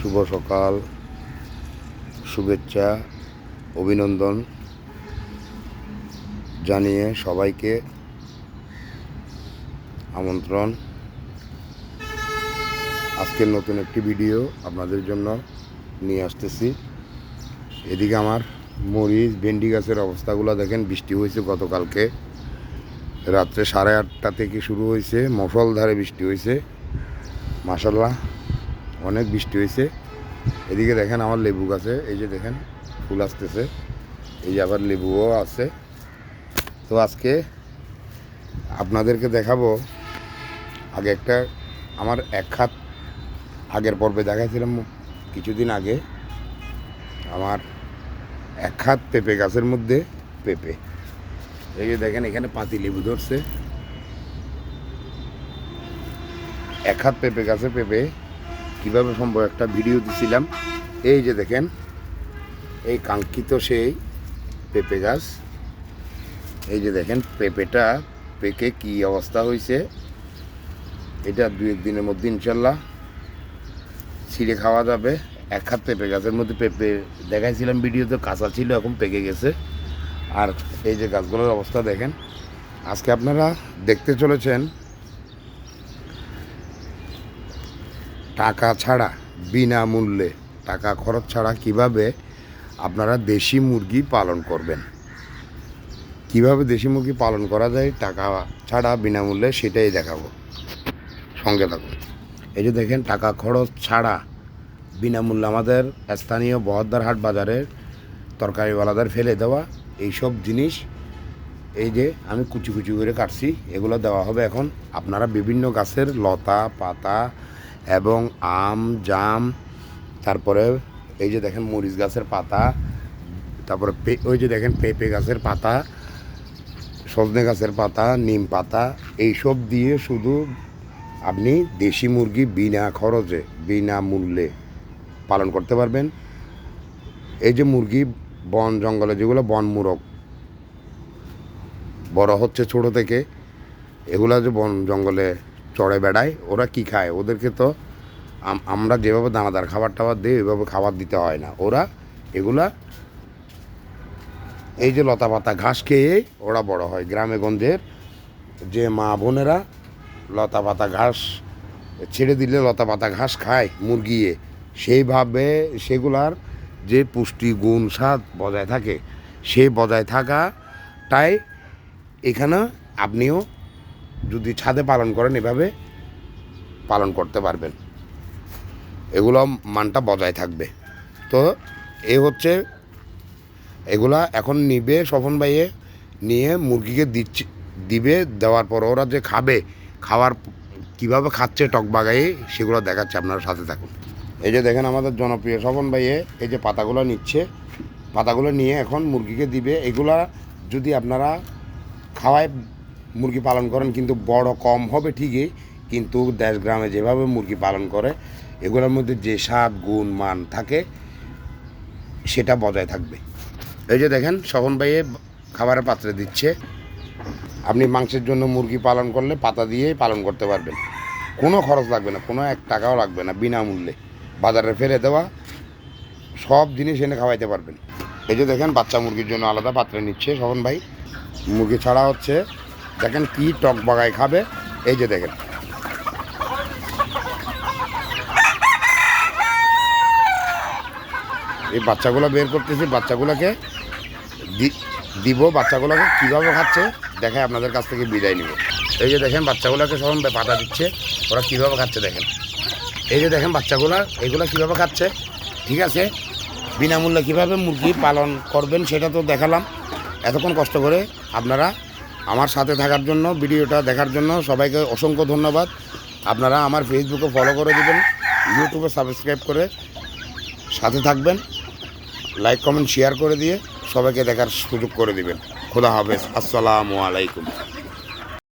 শুভ সকাল, শুভেচ্ছা, অভিনন্দন জানিয়ে সবাইকে আমন্ত্রণ। আজকের নতুন একটি ভিডিও আপনাদের জন্য নিয়ে আসতেছি। এদিকে আমার মরিচ ভেন্ডি গাছের অবস্থাগুলো দেখেন। বৃষ্টি হয়েছে গতকালকে রাত্রে 8:30 থেকে শুরু হয়েছে, মুষলধারে বৃষ্টি হয়েছে। মাশাআল্লাহ অনেক বৃষ্টি হয়েছে। এদিকে দেখেন আমার লেবু গাছে, এই যে দেখেন ফুল আসতেছে, এই যে আবার লেবুও আছে। তো আজকে আপনাদেরকে দেখাবো, আগে একটা আমার এক হাত আগের পর্বে দেখাইছিলাম কিছুদিন আগে, আমার এক হাত পেঁপে গাছের মধ্যে পেঁপে। এই যে দেখেন এখানে পাতি লেবু ধরছে, এক হাত পেঁপে গাছে পেঁপে কীভাবে সম্ভব একটা ভিডিও দিছিলাম। এই যে দেখেন এই কাঙ্ক্ষিত সেই পেঁপে গাছ, এই যে দেখেন পেঁপেটা পেকে কি অবস্থা হয়েছে। এটা 2-1 দিনের মধ্যে ইনশাল্লাহ ছিঁড়ে খাওয়া যাবে। এক হাত পেঁপে গাছের মধ্যে পেঁপে দেখাইছিলাম ভিডিওতে, কাঁচা ছিল, এখন পেকে গেছে। আর এই যে গাছগুলোর অবস্থা দেখেন। আজকে আপনারা দেখতে চলেছেন টাকা ছাড়া, বিনামূল্যে, টাকা খরচ ছাড়া কিভাবে আপনারা দেশি মুরগি পালন করবেন, কিভাবে দেশি মুরগি পালন করা যায় টাকা ছাড়া বিনামূল্যে, সেটাই দেখাবো। সঙ্গে থাকুন। এই যে দেখেন টাকা খরচ ছাড়া বিনামূল্যে আমাদের স্থানীয় বহদ্দার হাট বাজারের তরকারিওয়ালাদের ফেলে দেওয়া এইসব জিনিস, এই যে আমি কুচি কুচি করে কাটছি, এগুলো দেওয়া হবে এখন। আপনারা বিভিন্ন গাছের লতা পাতা এবং আম জাম, তারপরে এই যে দেখেন মরিচ গাছের পাতা, তারপরে ওই যে দেখেন পেঁপে গাছের পাতা, সজনে গাছের পাতা, নিম পাতা, এইসব দিয়ে শুধু আপনি দেশি মুরগি বিনা খরচে বিনামূল্যে পালন করতে পারবেন। এই যে মুরগি বন জঙ্গলে যেগুলো বন মুরগ বড় হচ্ছে ছোট থেকে, এগুলা যে বন জঙ্গলে চড়ে বেড়ায়, ওরা কি খায়? ওদেরকে তো আমরা যেভাবে দানাদার খাবার টাবার দিই ওইভাবে খাবার দিতে হয় না। ওরা এগুলা এই যে লতা পাতা ঘাস খেয়ে ওরা বড় হয়। গ্রামে গঞ্জের যে মা বোনেরা লতা পাতা ঘাস ছেড়ে দিলে লতা পাতা ঘাস খায় মুরগিয়ে, সেইভাবে সেগুলার যে পুষ্টি গুণ স্বাদ বজায় থাকে, সেই বজায় থাকাটাই এখানে আপনিও যদি ছাদে পালন করেন এভাবে পালন করতে পারবেন, এগুলো মানটা বজায় থাকবে। তো এ হচ্ছে এগুলা এখন নিবে স্বপন ভাইয়ে, নিয়ে মুরগিকে দিবে, দেওয়ার পর ওরা যে খাবে, খাওয়ার কীভাবে খাচ্ছে টক বাগায়ে, সেগুলো দেখাচ্ছে, আপনারা সাথে থাকুন। এই যে দেখেন আমাদের জনপ্রিয় স্বপন ভাইয়ে এই যে পাতাগুলো নিচ্ছে, পাতাগুলো নিয়ে এখন মুরগিকে দিবে। এগুলা যদি আপনারা খাওয়ায় মুরগি পালন করেন কিন্তু বড় কম হবে ঠিকই, কিন্তু দেশ গ্রামে যেভাবে মুরগি পালন করে এগুলোর মধ্যে যে স্বাদ গুণ মান থাকে সেটা বজায় থাকবে। এই যে দেখেন স্বপন ভাইয়ে খাবারের পাত্রে দিচ্ছে। আপনি মাংসের জন্য মুরগি পালন করলে পাতা দিয়েই পালন করতে পারবেন, কোনো খরচ লাগবে না, কোনো 1 টাকাও লাগবে না, বিনামূল্যে বাজারে ফেলে দেওয়া সব জিনিস এনে খাওয়াইতে পারবেন। এই যে দেখেন বাচ্চা মুরগির জন্য আলাদা পাত্রে নিচ্ছে স্বপন ভাই। মুরগি ছাড়া হচ্ছে, দেখেন কি টক বাগায় খাবে। এই যে দেখেন এই বাচ্চাগুলো বের করতেছি, বাচ্চাগুলোকে দিব, বাচ্চাগুলোকে কীভাবে খাচ্ছে দেখে আপনাদের কাছ থেকে বিদায় নিব। এই যে দেখেন বাচ্চাগুলোকে সব পাতা দিচ্ছে, ওরা কীভাবে খাচ্ছে দেখেন। এই যে দেখেন বাচ্চাগুলো এগুলো কীভাবে খাচ্ছে। ঠিক আছে, বিনামূল্যে কীভাবে মুরগি পালন করবেন সেটা তো দেখালাম। এতক্ষণ কষ্ট করে আপনারা আমার সাথে থাকার জন্য, ভিডিওটা দেখার জন্য সবাইকে অসংখ্য ধন্যবাদ। আপনারা আমার ফেসবুকে ফলো করে দেবেন, ইউটিউবে সাবস্ক্রাইব করে সাথে থাকবেন, লাইক কমেন্ট শেয়ার করে দিয়ে সবাইকে দেখার সুযোগ করে দিবেন। খোদা হাফেজ, আসসালামু আলাইকুম।